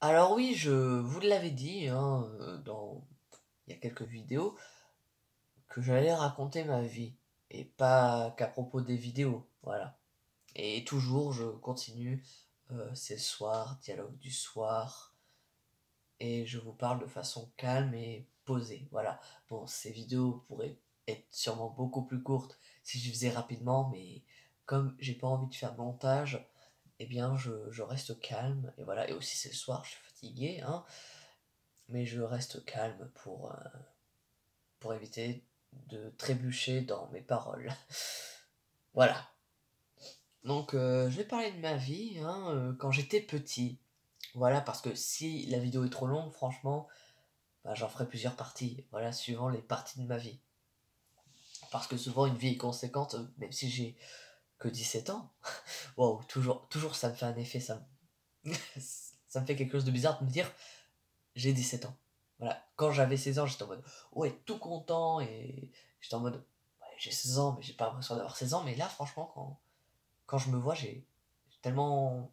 Alors oui, je vous l'avais dit, hein, il y a quelques vidéos, que j'allais raconter ma vie, et pas qu'à propos des vidéos, voilà. Et toujours, je continue, c'est le soir, dialogue du soir, et je vous parle de façon calme et posée, voilà. Bon, ces vidéos pourraient être sûrement beaucoup plus courtes si je faisais rapidement, mais comme j'ai pas envie de faire de montage, eh bien je reste calme, et voilà. Et aussi c'est le soir, je suis fatigué, hein, mais je reste calme pour éviter de trébucher dans mes paroles. Voilà. Donc je vais parler de ma vie, hein, quand j'étais petit. Voilà, parce que si la vidéo est trop longue, franchement, bah, j'en ferai plusieurs parties, voilà, suivant les parties de ma vie. Parce que souvent une vie est conséquente, même si j'ai que 17 ans. Wow, toujours ça me fait un effet, ça me fait quelque chose de bizarre de me dire j'ai 17 ans. Voilà, quand j'avais 16 ans, j'étais en mode ouais, tout content, et j'étais en mode ouais, j'ai 16 ans, mais j'ai pas l'impression d'avoir 16 ans. Mais là, franchement, quand je me vois, j'ai tellement.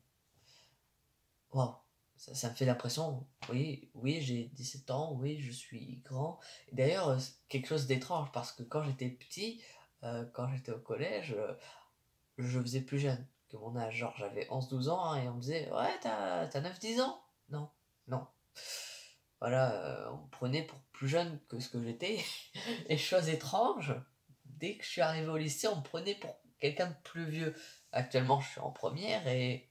Waouh, ça me fait l'impression, oui, oui, j'ai 17 ans, oui, je suis grand. Et d'ailleurs, c'est quelque chose d'étrange, parce que quand j'étais petit, quand j'étais au collège, je faisais plus jeune que mon âge. Genre, j'avais 11 12 ans, hein, et on me disait, ouais, t'as 9 10 ans. Non, non. Voilà, on me prenait pour plus jeune que ce que j'étais. Et chose étrange, dès que je suis arrivé au lycée, on me prenait pour quelqu'un de plus vieux. Actuellement, je suis en première, et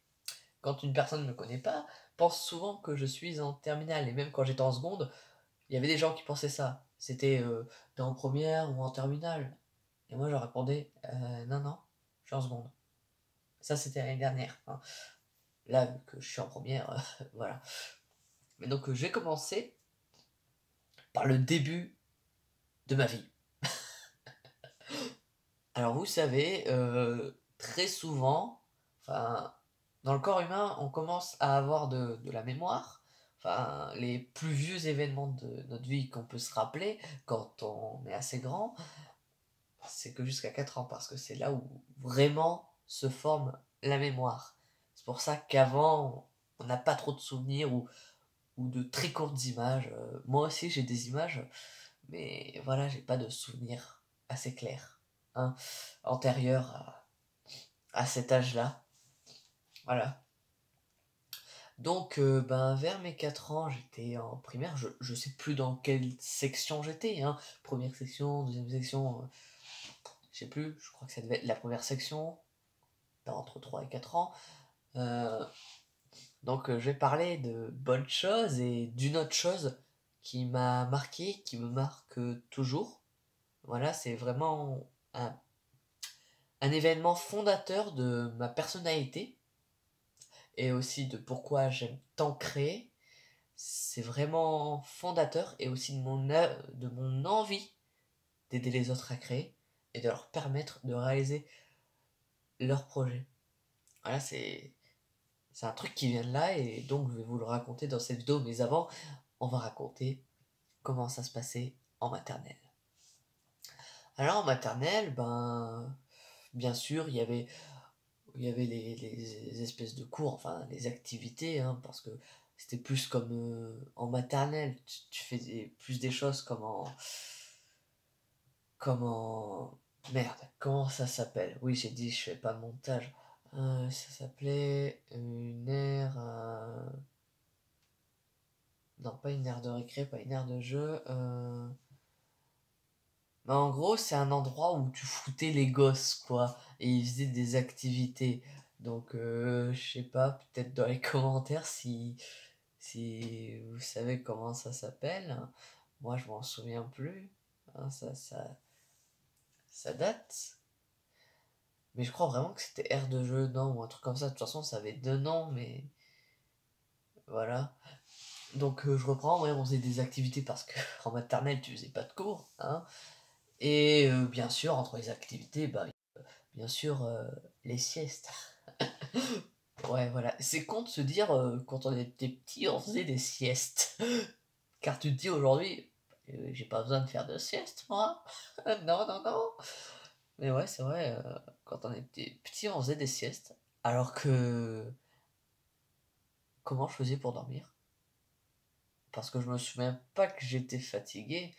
quand une personne ne me connaît pas, pense souvent que je suis en terminale. Et même quand j'étais en seconde, il y avait des gens qui pensaient ça. C'était t'es en première ou en terminale. Et moi, je leur répondais non, non, je suis en seconde. Ça, c'était l'année dernière, hein. Là, vu que je suis en première, voilà. Mais donc, je vais commencer par le début de ma vie. Alors, vous savez, très souvent, enfin, dans le corps humain, on commence à avoir de la mémoire. Enfin, les plus vieux événements de notre vie qu'on peut se rappeler quand on est assez grand, c'est que jusqu'à 4 ans, parce que c'est là où vraiment se forme la mémoire. C'est pour ça qu'avant, on n'a pas trop de souvenirs, ou de très courtes images. Moi aussi, j'ai des images, mais voilà, j'ai pas de souvenirs assez clairs, hein, antérieurs à cet âge-là. Voilà. Donc, ben, vers mes 4 ans, j'étais en primaire. Je sais plus dans quelle section j'étais, hein. Première section, deuxième section, je sais plus. Je crois que ça devait être la première section, entre 3 et 4 ans. Euh, donc, je vais parler de bonnes choses et d'une autre chose qui m'a marqué, qui me marque toujours. Voilà, c'est vraiment un, un événement fondateur de ma personnalité, et aussi de pourquoi j'aime tant créer. C'est vraiment fondateur, et aussi de mon envie d'aider les autres à créer et de leur permettre de réaliser leurs projets. Voilà, c'est un truc qui vient de là, et donc je vais vous le raconter dans cette vidéo. Mais avant, on va raconter comment ça se passait en maternelle. Alors en maternelle, ben, bien sûr, il y avait les espèces de cours, enfin les activités, hein, parce que c'était plus comme en maternelle, tu fais plus des choses comme en. Merde, comment ça s'appelle? Oui, j'ai dit, je fais pas de montage. Ça s'appelait une aire. Non, pas une aire de récré, pas une aire de jeu. Mais en gros, c'est un endroit où tu foutais les gosses, quoi. Et ils faisaient des activités. Donc, je sais pas, peut-être dans les commentaires si vous savez comment ça s'appelle. Moi, je m'en souviens plus, hein, ça date. Mais je crois vraiment que c'était aire de jeu, non, ou un truc comme ça. De toute façon, ça avait deux noms, mais voilà. Donc, je reprends, ouais, on faisait des activités parce que en maternelle, tu faisais pas de cours, hein. Et bien sûr, entre les activités, bah, bien sûr, les siestes. Ouais, voilà. C'est con de se dire, quand on était petit, on faisait des siestes. Car tu te dis aujourd'hui, j'ai pas besoin de faire de sieste, moi. Non, non, non. Mais ouais, c'est vrai, quand on était petit, on faisait des siestes. Alors que, comment je faisais pour dormir? parce que je me souviens pas que j'étais fatigué.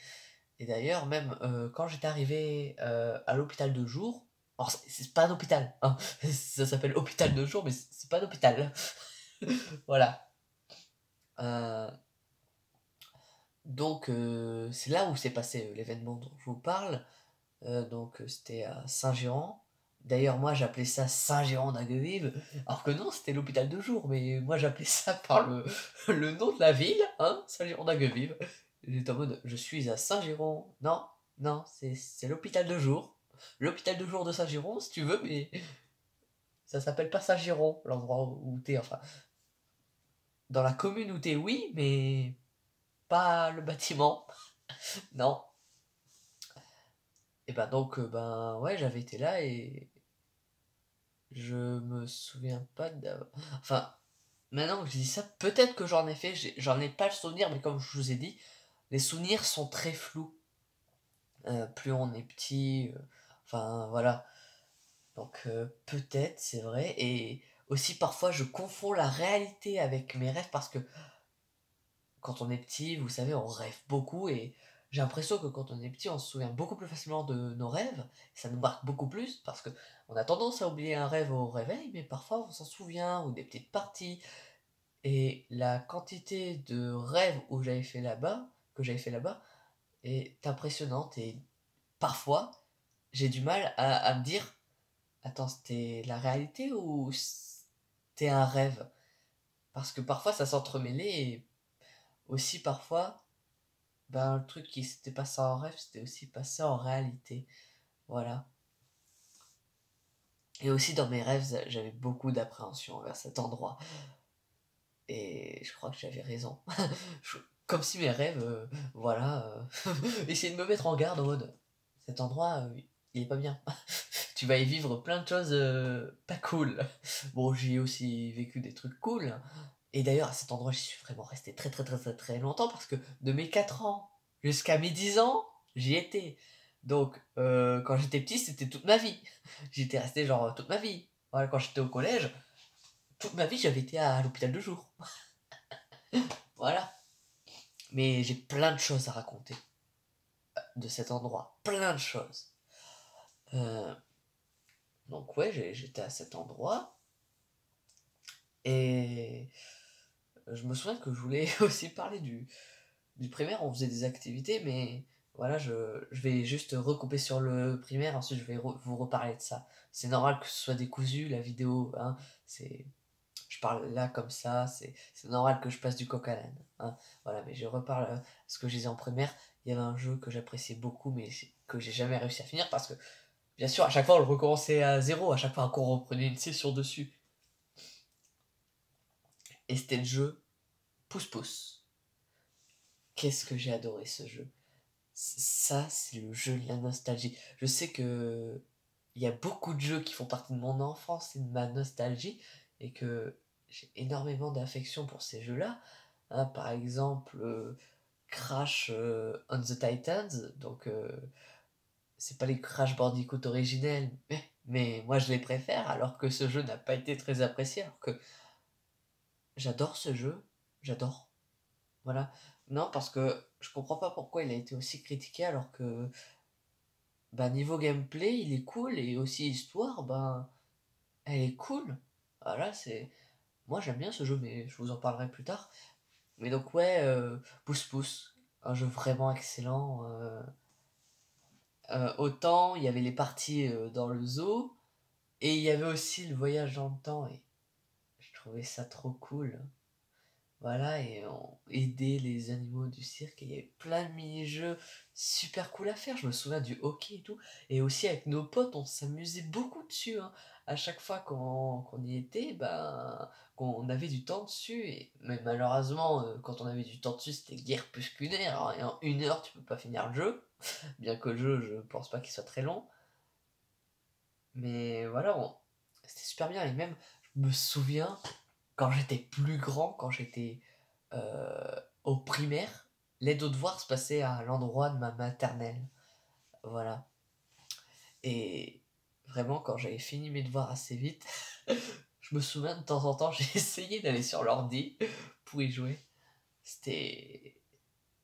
Et d'ailleurs, même quand j'étais arrivé à l'hôpital de jour, alors c'est pas un hôpital, hein, ça s'appelle hôpital de jour, mais c'est pas un hôpital. Voilà. Euh, donc c'est là où s'est passé l'événement dont je vous parle. Donc c'était à Saint-Géran. D'ailleurs, moi j'appelais ça Saint-Géran-d'Aguevive, alors que non, c'était l'hôpital de jour, mais moi j'appelais ça par le nom de la ville, hein, Saint-Géran-d'Aguevive. J'étais en mode, je suis à Saint-Géran. Non, non, c'est l'hôpital de jour. L'hôpital de jour de Saint-Géran, si tu veux, mais ça s'appelle pas Saint-Géran, l'endroit où t'es, enfin. Dans la commune où t'es, oui, mais pas le bâtiment. Non. Et ben donc, ben ouais, j'avais été là et je me souviens pas d'avoir... Enfin, maintenant que je dis ça, peut-être que j'en ai fait, j'en ai pas le souvenir, mais comme je vous ai dit, les souvenirs sont très flous. Plus on est petit, enfin voilà. Donc peut-être, c'est vrai. Et aussi parfois je confonds la réalité avec mes rêves parce que quand on est petit, vous savez, on rêve beaucoup et j'ai l'impression que quand on est petit, on se souvient beaucoup plus facilement de nos rêves. Ça nous marque beaucoup plus parce que on a tendance à oublier un rêve au réveil, mais parfois on s'en souvient ou des petites parties. Et la quantité de rêves que j'avais fait là-bas, est impressionnante. Et parfois, j'ai du mal à me dire, attends, c'était la réalité ou c'était un rêve? Parce que parfois ça s'entremêlait et aussi parfois, ben, le truc qui s'était passé en rêve, c'était aussi passé en réalité. Voilà. Et aussi dans mes rêves, j'avais beaucoup d'appréhension envers cet endroit. Et je crois que j'avais raison. Comme si mes rêves, voilà, essayaient de me mettre en garde en mode, cet endroit, il est pas bien. Tu vas y vivre plein de choses pas cool. Bon, j'y ai aussi vécu des trucs cool. Et d'ailleurs, à cet endroit, j'y suis vraiment resté très très très très très longtemps parce que de mes 4 ans jusqu'à mes 10 ans, j'y étais. Donc, quand j'étais petit, c'était toute ma vie. J'étais resté genre toute ma vie. Voilà, quand j'étais au collège, toute ma vie, j'avais été à l'hôpital de jour. Voilà. Mais j'ai plein de choses à raconter de cet endroit. Plein de choses. Euh, donc, ouais, j'étais à cet endroit. Et je me souviens que je voulais aussi parler du primaire. On faisait des activités, mais voilà, je vais juste recouper sur le primaire. Ensuite, je vais vous reparler de ça. C'est normal que ce soit décousu, la vidéo. Hein, c'est, je parle là comme ça. C'est normal que je passe du coq à l'âne. Hein, voilà, mais je reparle ce que je disais en primaire. Il y avait un jeu que j'appréciais beaucoup, mais que j'ai jamais réussi à finir parce que, bien sûr, à chaque fois, on le recommençait à zéro. À chaque fois qu'on reprenait une session dessus. Et c'était le jeu Pouce-Pouce. Qu'est-ce que j'ai adoré ce jeu. Ça, c'est le jeu de la nostalgie. Je sais que il y a beaucoup de jeux qui font partie de mon enfance et de ma nostalgie, et que j'ai énormément d'affection pour ces jeux-là. Hein, par exemple, Crash on the Titans, donc c'est pas les Crash Bandicoot originels, mais moi je les préfère, alors que ce jeu n'a pas été très apprécié, alors que j'adore ce jeu, j'adore. Voilà. Non, parce que je comprends pas pourquoi il a été aussi critiqué alors que bah, niveau gameplay, il est cool et aussi histoire, bah, elle est cool. Voilà, c'est. Moi j'aime bien ce jeu, mais je vous en parlerai plus tard. Mais donc, ouais, Pouce Pouce, un jeu vraiment excellent. Autant il y avait les parties dans le zoo, et il y avait aussi le voyage dans le temps, et je trouvais ça trop cool. Voilà, et on aidait les animaux du cirque, et il y avait plein de mini-jeux super cool à faire. Je me souviens du hockey et tout. Et aussi avec nos potes, on s'amusait beaucoup dessus. Hein. À chaque fois qu'on y était, ben, qu'on avait du temps dessus. Mais malheureusement, quand on avait du temps dessus, c'était guère plus qu'une heure. Hein. Et en une heure, tu peux pas finir le jeu. Bien que le jeu, je pense pas qu'il soit très long. Mais voilà, c'était super bien. Et même, je me souviens, quand j'étais plus grand, quand j'étais au primaire, l'aide aux devoirs se passait à l'endroit de ma maternelle. Voilà. Et vraiment, quand j'avais fini mes devoirs assez vite, je me souviens de temps en temps, j'ai essayé d'aller sur l'ordi pour y jouer. C'était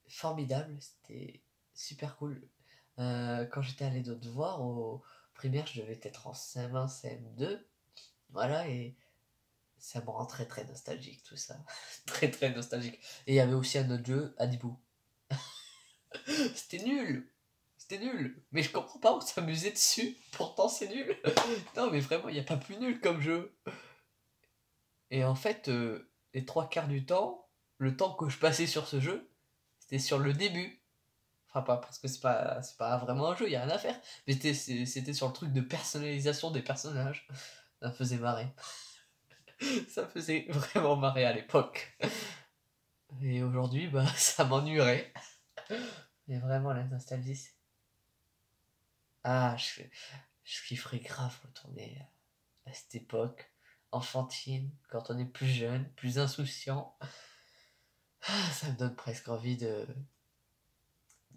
formidable, c'était super cool. Quand j'étais allé te voir au primaire, je devais être en CM1, CM2, voilà, et ça me rend très très nostalgique tout ça. Très très nostalgique. Et il y avait aussi un autre jeu, Adibou. C'était nul! C'était nul! Mais je comprends pas, on s'amusait dessus, pourtant c'est nul! Non mais vraiment, il n'y a pas plus nul comme jeu! Et en fait, les trois quarts du temps, le temps que je passais sur ce jeu, c'était sur le début. Enfin, pas parce que c'est pas vraiment un jeu, il y a rien à faire. Mais c'était sur le truc de personnalisation des personnages. Ça me faisait marrer. Ça me faisait vraiment marrer à l'époque. Et aujourd'hui, bah, ça m'ennuierait. Mais vraiment, la nostalgie, c'est... Ah, je kifferais grave retourner à cette époque enfantine, quand on est plus jeune, plus insouciant. Ah, ça me donne presque envie de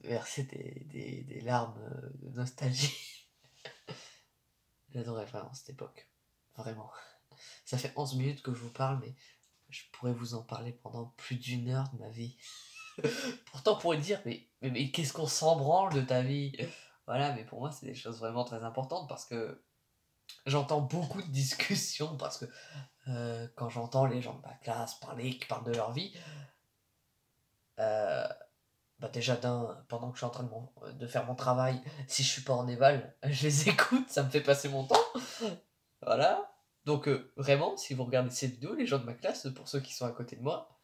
verser des larmes de nostalgie. J'adorais vraiment cette époque. Vraiment. Ça fait 11 minutes que je vous parle, mais je pourrais vous en parler pendant plus d'1 heure de ma vie. Pourtant, on pourrait dire, mais qu'est-ce qu'on s'en branle de ta vie? Voilà, mais pour moi, c'est des choses vraiment très importantes parce que j'entends beaucoup de discussions, parce que quand j'entends les gens de ma classe parler, qui parlent de leur vie, euh, bah déjà pendant que je suis en train de faire mon travail, si je suis pas en éval, je les écoute, ça me fait passer mon temps. Voilà. Donc vraiment, si vous regardez ces vidéos, les gens de ma classe, pour ceux qui sont à côté de moi,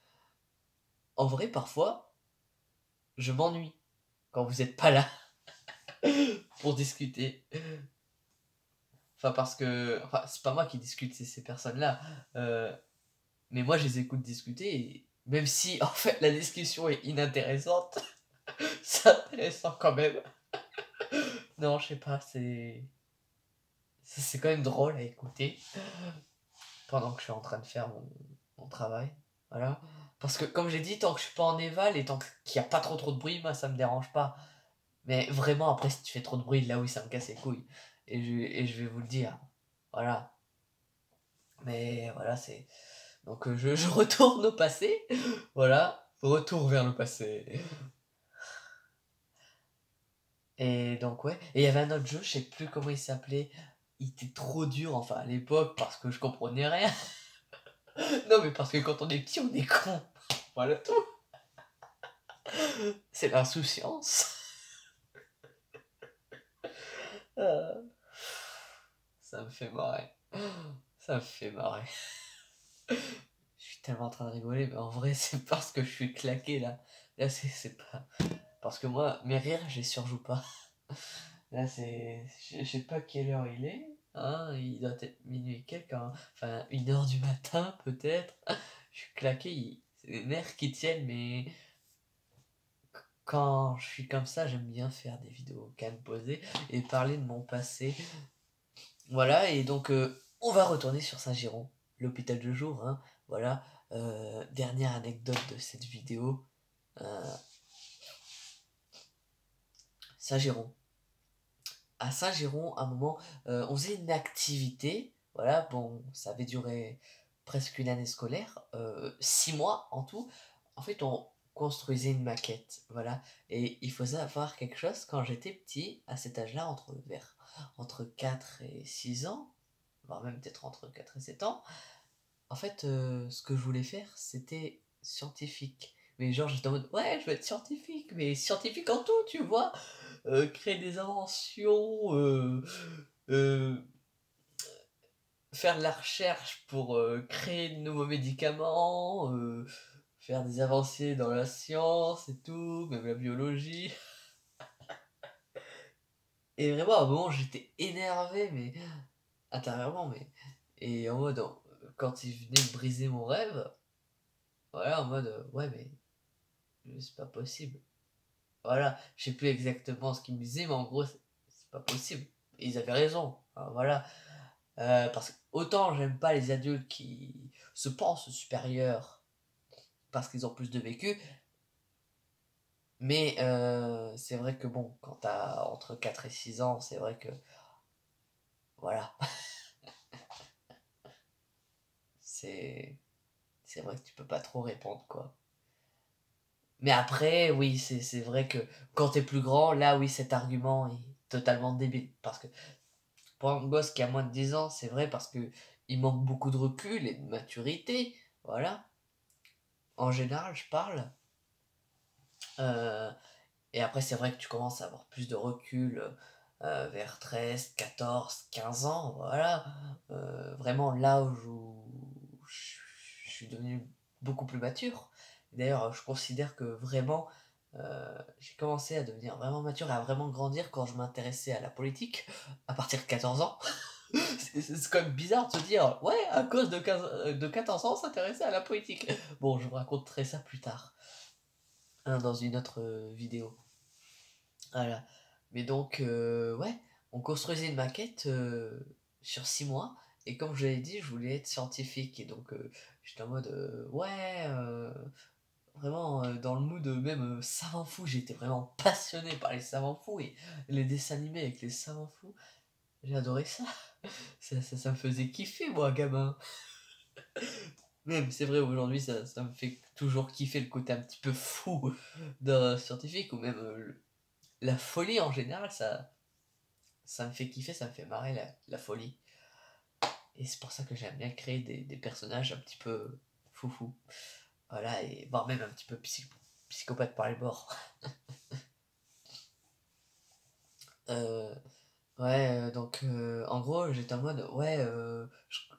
en vrai, parfois, je m'ennuie quand vous êtes pas là pour discuter. Enfin, parce que... Enfin, c'est pas moi qui discute, c'est ces personnes-là. Mais moi, je les écoute discuter, et même si, en fait, la discussion est inintéressante, c'est intéressant quand même. Non, je sais pas, c'est quand même drôle à écouter pendant que je suis en train de faire mon travail. Voilà. Parce que, comme j'ai dit, tant que je suis pas en éval et tant qu'il n'y a pas trop de bruit, moi, ça me dérange pas. Mais vraiment, après, si tu fais trop de bruit, là oui, ça me casse les couilles. Et je vais vous le dire. Voilà. Mais voilà, c'est... Donc, je retourne au passé. Voilà. Retour vers le passé. Et donc, ouais. Et il y avait un autre jeu, je sais plus comment il s'appelait. Il était trop dur, enfin, à l'époque, parce que je comprenais rien. Non, mais parce que quand on est petit, on est con. Voilà tout. C'est l'insouciance. Euh, Ça me fait marrer. Ça me fait marrer. Je suis tellement en train de rigoler, mais en vrai, c'est parce que je suis claqué là. Là, c'est pas. Parce que moi, mes rires, je les surjoue pas. Là, c'est. Je sais pas quelle heure il est. Hein, il doit être minuit quelque, hein. Enfin, 1 heure du matin, peut-être. Je suis claqué, c'est les nerfs qui tiennent, mais quand je suis comme ça, j'aime bien faire des vidéos calmes, posées et parler de mon passé. Voilà, et donc on va retourner sur Saint-Giron, l'hôpital de jour, hein. Voilà, dernière anecdote de cette vidéo. euh, Saint-Giron. À Saint-Giron, à un moment, on faisait une activité. Voilà, bon, ça avait duré presque une année scolaire, 6 mois en tout. En fait, on construisait une maquette, voilà. Et il faut savoir quelque chose, quand j'étais petit, à cet âge-là, entre 4 et 6 ans, voire même peut-être entre 4 et 7 ans, en fait, ce que je voulais faire, c'était scientifique. Mais genre, j'étais en mode, ouais, je veux être scientifique, mais scientifique en tout, tu vois. Créer des inventions, euh, faire de la recherche pour créer de nouveaux médicaments, faire des avancées dans la science et tout, même la biologie. Et vraiment, à un moment, j'étais énervé, mais intérieurement, mais... Et en mode, quand il venait de briser mon rêve, voilà, en mode, ouais, mais c'est pas possible. Voilà, je sais plus exactement ce qu'ils me disaient, mais en gros, c'est pas possible. Et ils avaient raison. Enfin, voilà. Parce que autant j'aime pas les adultes qui se pensent supérieurs parce qu'ils ont plus de vécu, mais c'est vrai que bon, quand t'as entre 4 et 6 ans, c'est vrai que voilà, c'est c'est vrai que tu peux pas trop répondre quoi. Mais après, oui, c'est vrai que quand t'es plus grand, là, oui, cet argument est totalement débile. Parce que pour un gosse qui a moins de 10 ans, c'est vrai parce que il manque beaucoup de recul et de maturité. Voilà. En général, je parle. Euh, et après, c'est vrai que tu commences à avoir plus de recul vers 13, 14, 15 ans. Voilà. Vraiment l'âge où je suis devenu beaucoup plus mature. D'ailleurs, je considère que vraiment, j'ai commencé à devenir vraiment mature et à vraiment grandir quand je m'intéressais à la politique à partir de 14 ans. C'est quand même bizarre de se dire, ouais, à cause de 14 ans, s'intéresser à la politique. Bon, je vous raconterai ça plus tard, hein, dans une autre vidéo. Voilà. Mais donc, ouais, on construisait une maquette sur 6 mois. Et comme je l'ai dit, je voulais être scientifique. Et donc, j'étais en mode, ouais, vraiment dans le mood même savant fou. J'étais vraiment passionné par les savants fous et les dessins animés avec les savants fous. J'ai adoré ça. Ça me faisait kiffer, moi, gamin. Même, c'est vrai, aujourd'hui, ça me fait toujours kiffer le côté un petit peu fou d'un scientifique, ou même la folie en général, ça me fait kiffer, ça me fait marrer la folie. Et c'est pour ça que j'aime bien créer des personnages un petit peu foufou. Voilà, et voire même un petit peu psychopathe par les bords. Euh, ouais, donc en gros, j'étais en mode, ouais,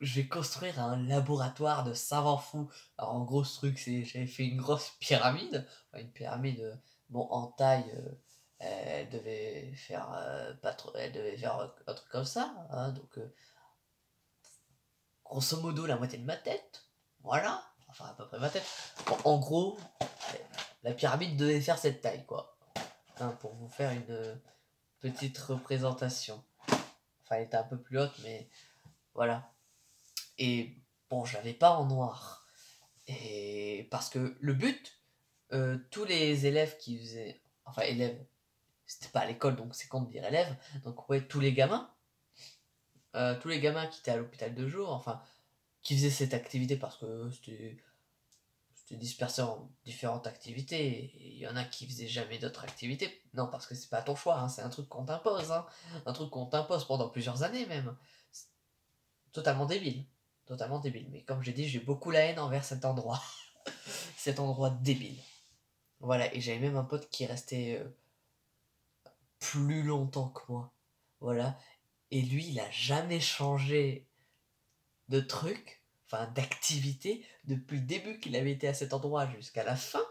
je vais construire un laboratoire de savants fous. Alors en gros, ce truc, c'est, j'avais fait une grosse pyramide. Enfin, une pyramide, bon, en taille, elle devait faire pas trop, elle devait faire un truc comme ça, hein, donc grosso modo la moitié de ma tête, voilà, enfin à peu près ma tête. Bon, en gros, la pyramide devait faire cette taille, quoi, hein, pour vous faire une petite représentation. Enfin, elle était un peu plus haute, mais voilà. Et bon, je l'avais pas en noir. Et parce que le but, tous les élèves qui faisaient, enfin élèves, c'était pas à l'école, donc c'est con de dire élèves, donc ouais, tous les gamins qui étaient à l'hôpital de jour, enfin, qui faisaient cette activité parce que c'était dispersé en différentes activités, et il y en a qui faisaient jamais d'autres activités. Non, parce que c'est pas ton choix, hein, c'est un truc qu'on t'impose, hein, un truc qu'on t'impose pendant plusieurs années même. C'est totalement débile. Totalement débile. Mais comme j'ai dit, j'ai beaucoup la haine envers cet endroit. Cet endroit débile. Voilà, et j'avais même un pote qui restait plus longtemps que moi. Voilà. Et lui, il a jamais changé de truc, enfin d'activité, depuis le début qu'il avait été à cet endroit jusqu'à la fin.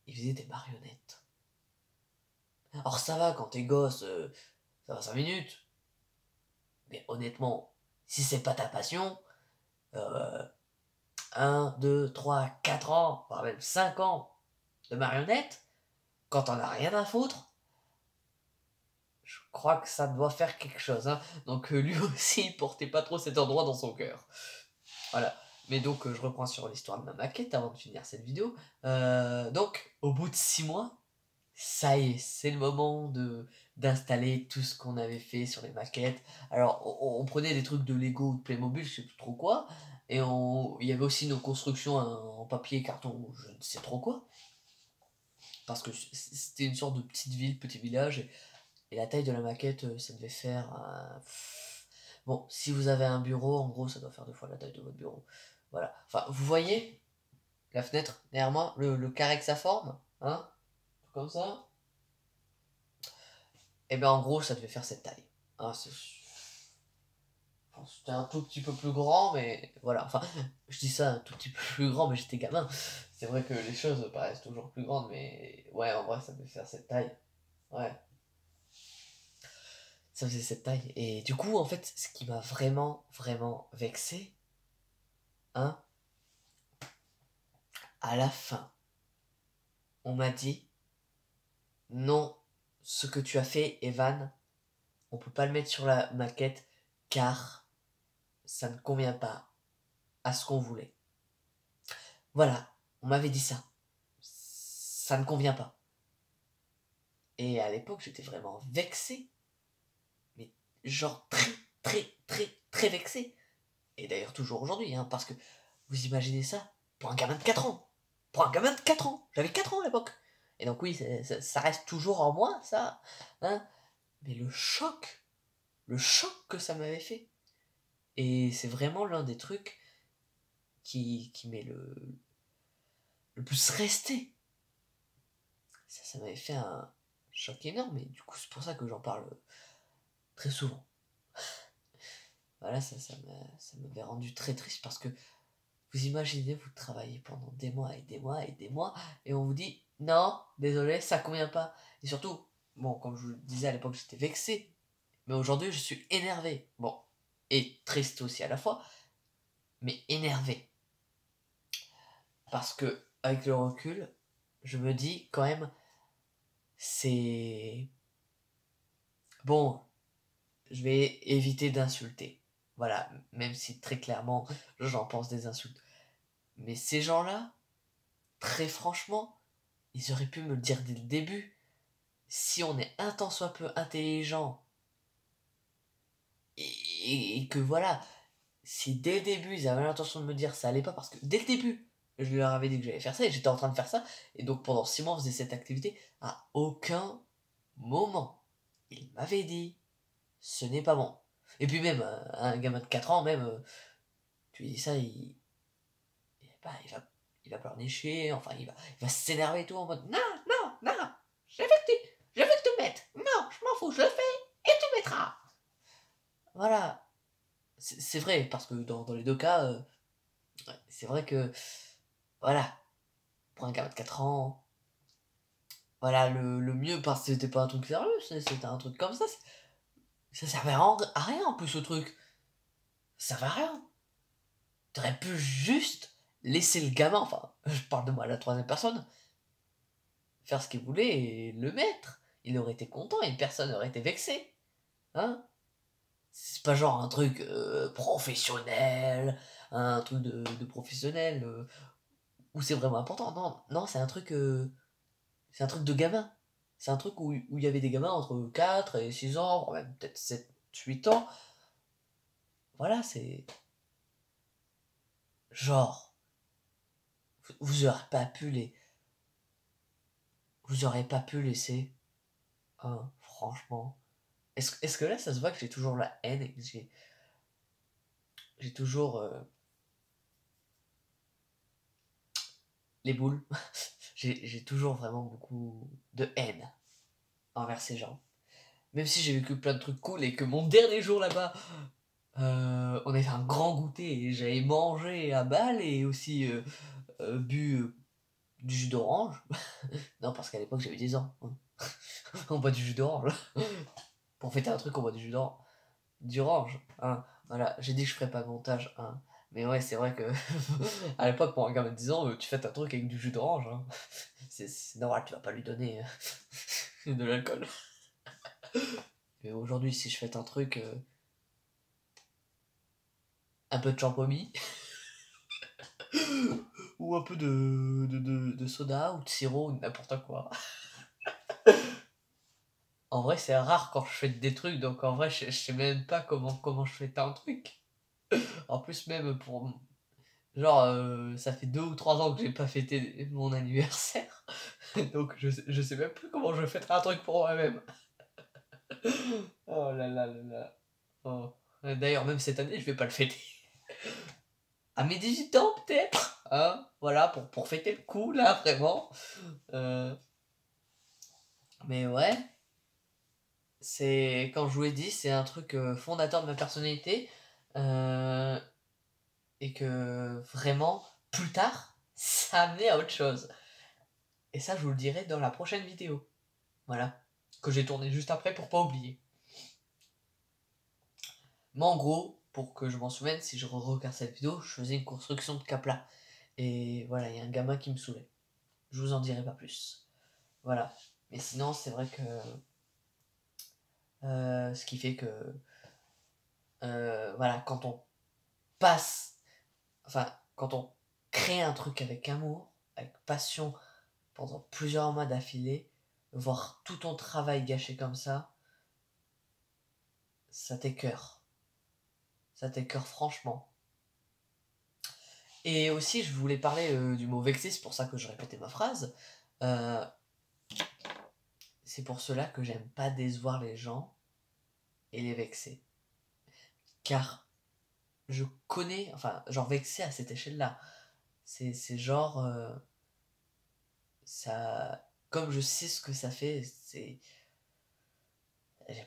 Il faisait des marionnettes. Alors ça va, quand t'es gosse, ça va 5 minutes. Mais honnêtement, si c'est pas ta passion, euh, 1, 2, 3, 4 ans, voire même 5 ans de marionnettes, quand t'en as rien à foutre, je crois que ça doit faire quelque chose, hein. Donc lui aussi, il portait pas trop cet endroit dans son cœur. Voilà. Mais donc, je reprends sur l'histoire de ma maquette avant de finir cette vidéo. Donc, au bout de 6 mois, ça y est, c'est le moment d'installer tout ce qu'on avait fait sur les maquettes. Alors, on prenait des trucs de Lego ou de Playmobil, je sais plus trop quoi, et il y avait aussi nos constructions en papier, carton, je ne sais trop quoi, parce que c'était une sorte de petite ville, petit village, et la taille de la maquette, ça devait faire... bon, si vous avez un bureau, en gros, ça doit faire 2 fois la taille de votre bureau. Voilà. Enfin, vous voyez la fenêtre derrière moi, le carré que ça forme, hein, comme ça. Et bien en gros, ça devait faire cette taille. Hein, c'était un tout petit peu plus grand, mais voilà. Enfin, je dis ça un tout petit peu plus grand, mais j'étais gamin. C'est vrai que les choses paraissent toujours plus grandes, mais ouais, en vrai, ça devait faire cette taille. Ouais, ça faisait cette taille. Et du coup, en fait, ce qui m'a vraiment, vraiment vexé, hein, à la fin, on m'a dit, non, ce que tu as fait, Evan, on peut pas le mettre sur la maquette, car ça ne convient pas à ce qu'on voulait. Voilà, on m'avait dit ça. Ça ne convient pas. Et à l'époque, j'étais vraiment vexé. Mais genre très, très, très, très vexé. Et d'ailleurs toujours aujourd'hui, hein, parce que vous imaginez ça pour un gamin de 4 ans. pour un gamin de 4 ans. J'avais 4 ans à l'époque. Et donc oui, ça reste toujours en moi, ça. Hein. Mais le choc que ça m'avait fait. Et c'est vraiment l'un des trucs qui m'est le plus resté. Ça m'avait fait un choc énorme. Et du coup, c'est pour ça que j'en parle très souvent. Voilà, ça m'avait rendu très triste parce que vous imaginez, vous travaillez pendant des mois et des mois et des mois, et on vous dit non, désolé, ça convient pas. Et surtout, bon, comme je vous le disais à l'époque, j'étais vexé, mais aujourd'hui, je suis énervé. Bon, et triste aussi à la fois, mais énervé. Parce que, avec le recul, je me dis quand même, c'est. Bon, je vais éviter d'insulter. Voilà, même si très clairement, j'en pense des insultes. Mais ces gens-là, très franchement, ils auraient pu me le dire dès le début. Si on est un tant soit peu intelligent, et que voilà, si dès le début ils avaient l'intention de me dire ça allait pas, parce que dès le début, je leur avais dit que j'allais faire ça, et j'étais en train de faire ça, et donc pendant 6 mois on faisait cette activité, à aucun moment, ils m'avaient dit, ce n'est pas bon. Et puis même, un gamin de 4 ans, même, tu lui dis ça, bah, il va pleurnicher, enfin il va s'énerver et tout en mode non, non, non, je veux que tu mettes. Non, je m'en fous, je le fais et tu mettras. Voilà. C'est vrai, parce que dans les deux cas, c'est vrai que, voilà, pour un gamin de 4 ans, voilà, le mieux, parce que c'était pas un truc sérieux, c'était un truc comme ça, ça servait à rien en plus ce truc. Ça servait à rien. T'aurais pu juste laisser le gamin, enfin, je parle de moi à la troisième personne, faire ce qu'il voulait et le mettre. Il aurait été content et personne n'aurait été vexé. Hein? C'est pas genre un truc professionnel, un truc de professionnel où c'est vraiment important. Non, non, c'est un truc de gamin. C'est un truc où il y avait des gamins entre 4 et 6 ans, voire même peut-être 7 8 ans. Voilà, c'est genre, vous aurez pas pu vous aurez pas pu laisser, hein, franchement. Est-ce que là, ça se voit que j'ai toujours la haine et que j'ai toujours les boules. J'ai toujours vraiment beaucoup de haine envers ces gens. Même si j'ai vécu plein de trucs cool et que mon dernier jour là-bas, on avait fait un grand goûter et j'avais mangé à balle et aussi bu du jus d'orange. Non, parce qu'à l'époque j'avais 10 ans. On boit du jus d'orange. Pour fêter un truc, on boit du jus d'orange. Hein. Voilà, j'ai dit que je ferais pas de montage. Hein. Mais ouais, c'est vrai que à l'époque, pour un gamin de 10 ans, tu fêtes un truc avec du jus d'orange. Hein. C'est normal, tu vas pas lui donner de l'alcool. Mais aujourd'hui, si je fête un truc, un peu de champomy, ou un peu de soda, ou de sirop, ou n'importe quoi. En vrai, c'est rare quand je fête des trucs, donc en vrai, je sais même pas comment je fête un truc. En plus, même pour. Genre, ça fait 2 ou 3 ans que j'ai pas fêté mon anniversaire. Donc, je sais même plus comment je fêterai un truc pour moi-même. Oh là là là là. Oh. D'ailleurs, même cette année, je vais pas le fêter. À mes 18 ans, peut-être. Hein, voilà, pour fêter le coup, là, vraiment. Euh, mais ouais, quand je vous l'ai dit, c'est un truc fondateur de ma personnalité. Euh, et que vraiment, plus tard, ça a amené à autre chose. Et ça, je vous le dirai dans la prochaine vidéo. Voilà. Que j'ai tourné juste après pour pas oublier. Mais en gros, pour que je m'en souvienne, si je regarde cette vidéo, je faisais une construction de Capla. Et voilà, il y a un gamin qui me saoulait. Je vous en dirai pas plus. Voilà. Mais sinon, c'est vrai que. Ce qui fait que. Voilà, quand on passe. Enfin, quand on crée un truc avec amour, avec passion, pendant plusieurs mois d'affilée, voir tout ton travail gâché comme ça t'écœure. Ça t'écœure franchement. Et aussi, je voulais parler du mot vexer, c'est pour ça que je répétais ma phrase. Euh, c'est pour cela que j'aime pas décevoir les gens et les vexer. Car je connais, enfin, genre vexer à cette échelle-là. C'est genre, ça, comme je sais ce que ça fait, j'ai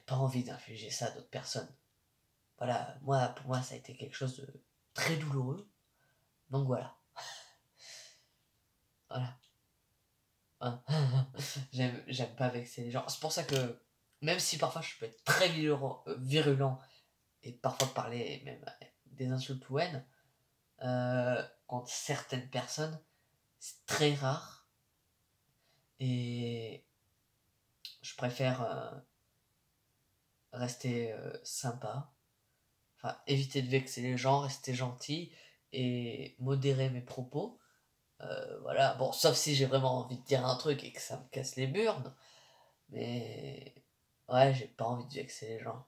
pas envie d'infliger ça à d'autres personnes. Voilà, pour moi, ça a été quelque chose de très douloureux. Donc voilà, voilà. Hein. J'aime pas vexer les gens. C'est pour ça que, même si parfois je peux être très virulent et parfois parler même des insultes ou haine, contre certaines personnes, c'est très rare. Et je préfère rester sympa, enfin éviter de vexer les gens, rester gentil et modérer mes propos. Voilà, bon, sauf si j'ai vraiment envie de dire un truc et que ça me casse les burnes, mais ouais, j'ai pas envie de vexer les gens.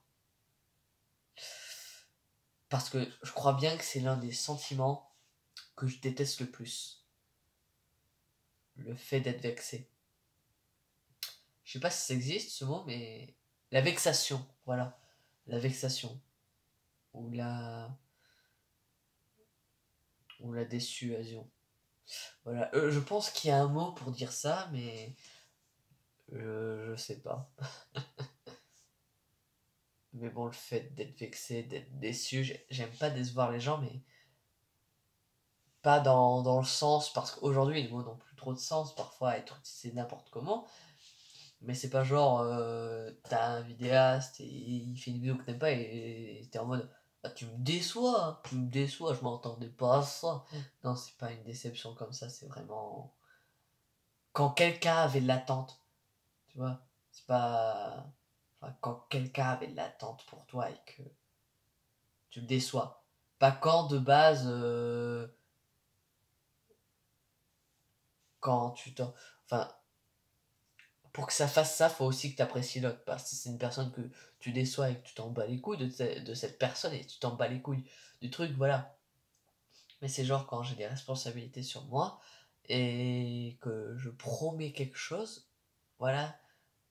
Parce que je crois bien que c'est l'un des sentiments que je déteste le plus. Le fait d'être vexé. Je sais pas si ça existe ce mot, mais la vexation, voilà. La vexation. Ou la dissuasion. Voilà. Je pense qu'il y a un mot pour dire ça, mais je sais pas. Mais bon, le fait d'être vexé, d'être déçu, j'aime pas décevoir les gens, mais pas dans le sens, parce qu'aujourd'hui les mots n'ont plus trop de sens, parfois être utilisés n'importe comment, mais c'est pas genre, t'as un vidéaste et il fait une vidéo que t'aimes pas et t'es en mode, ah, tu me déçois, je m'entendais pas à ça. Non, c'est pas une déception comme ça, c'est vraiment quand quelqu'un avait de l'attente, tu vois, c'est pas, enfin, quand quelqu'un avait de l'attente pour toi et que tu le déçois. Pas quand de base, quand tu t'en... Enfin, pour que ça fasse ça, faut aussi que tu apprécies l'autre. Parce que si c'est une personne que tu déçois et que tu t'en bats les couilles de cette personne et tu t'en bats les couilles du truc, voilà. Mais c'est genre quand j'ai des responsabilités sur moi et que je promets quelque chose, voilà,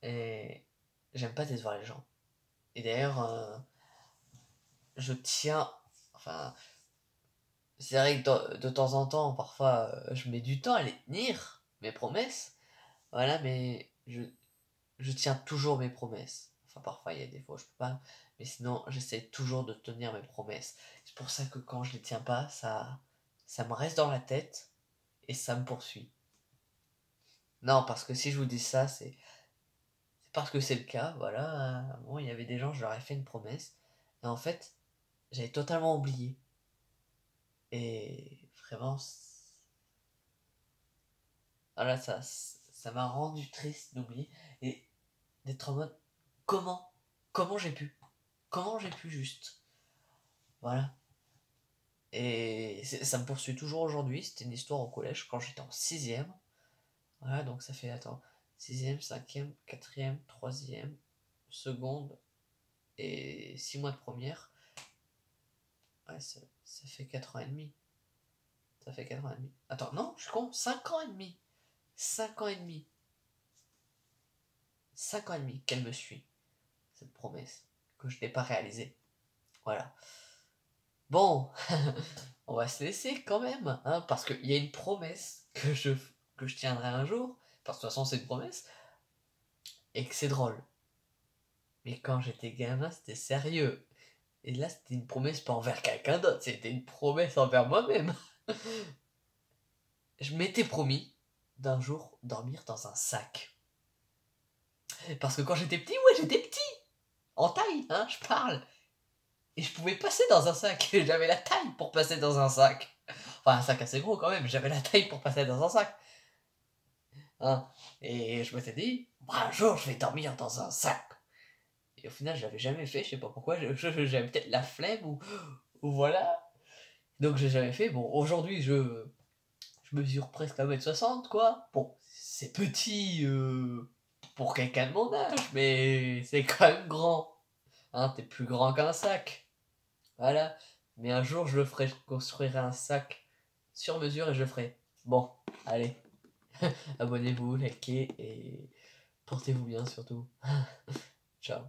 et j'aime pas décevoir les gens. Et d'ailleurs, je tiens, enfin, c'est vrai que de temps en temps, parfois, je mets du temps à les tenir, mes promesses, voilà, mais je tiens toujours mes promesses. Enfin, parfois, il y a des fois où je peux pas, mais sinon, j'essaie toujours de tenir mes promesses. C'est pour ça que quand je les tiens pas, ça me reste dans la tête et ça me poursuit. Non, parce que si je vous dis ça, c'est parce que c'est le cas, voilà. Bon, il y avait des gens, je leur ai fait une promesse, et en fait, j'avais totalement oublié. Et vraiment, voilà, ça m'a rendu triste d'oublier et d'être en mode, comment, comment j'ai pu, comment j'ai pu juste, voilà. Et ça me poursuit toujours aujourd'hui. C'était une histoire au collège quand j'étais en sixième. Voilà, donc ça fait, attends, sixième, cinquième, quatrième, troisième, seconde et 6 mois de première. Ouais, ça fait 4 ans et demi. Ça fait 4 ans et demi. Attends, non, je compte 5 ans et demi. 5 ans et demi. 5 ans et demi qu'elle me suit, cette promesse, que je n'ai pas réalisée. Voilà. Bon, on va se laisser quand même, hein, parce qu'il y a une promesse que je tiendrai un jour, parce que de toute façon c'est une promesse, et que c'est drôle. Mais quand j'étais gamin, c'était sérieux. Et là, c'était une promesse pas envers quelqu'un d'autre, c'était une promesse envers moi-même. Je m'étais promis d'un jour dormir dans un sac. Parce que quand j'étais petit, ouais, j'étais petit. En taille, hein, je parle. Et je pouvais passer dans un sac. J'avais la taille pour passer dans un sac. Enfin, un sac assez gros quand même, j'avais la taille pour passer dans un sac. Hein. Et je m'étais dit, bah, un jour, je vais dormir dans un sac. Et au final, je l'avais jamais fait, je sais pas pourquoi, j'avais peut-être la flemme ou voilà. Donc j'ai jamais fait. Bon, aujourd'hui, je mesure presque 1m60, quoi. Bon, c'est petit pour quelqu'un de mon âge, mais c'est quand même grand. Hein, t'es plus grand qu'un sac. Voilà. Mais un jour, je le ferai, je construirai un sac sur mesure et je ferai. Bon, allez, abonnez-vous, likez et portez-vous bien surtout. Ciao.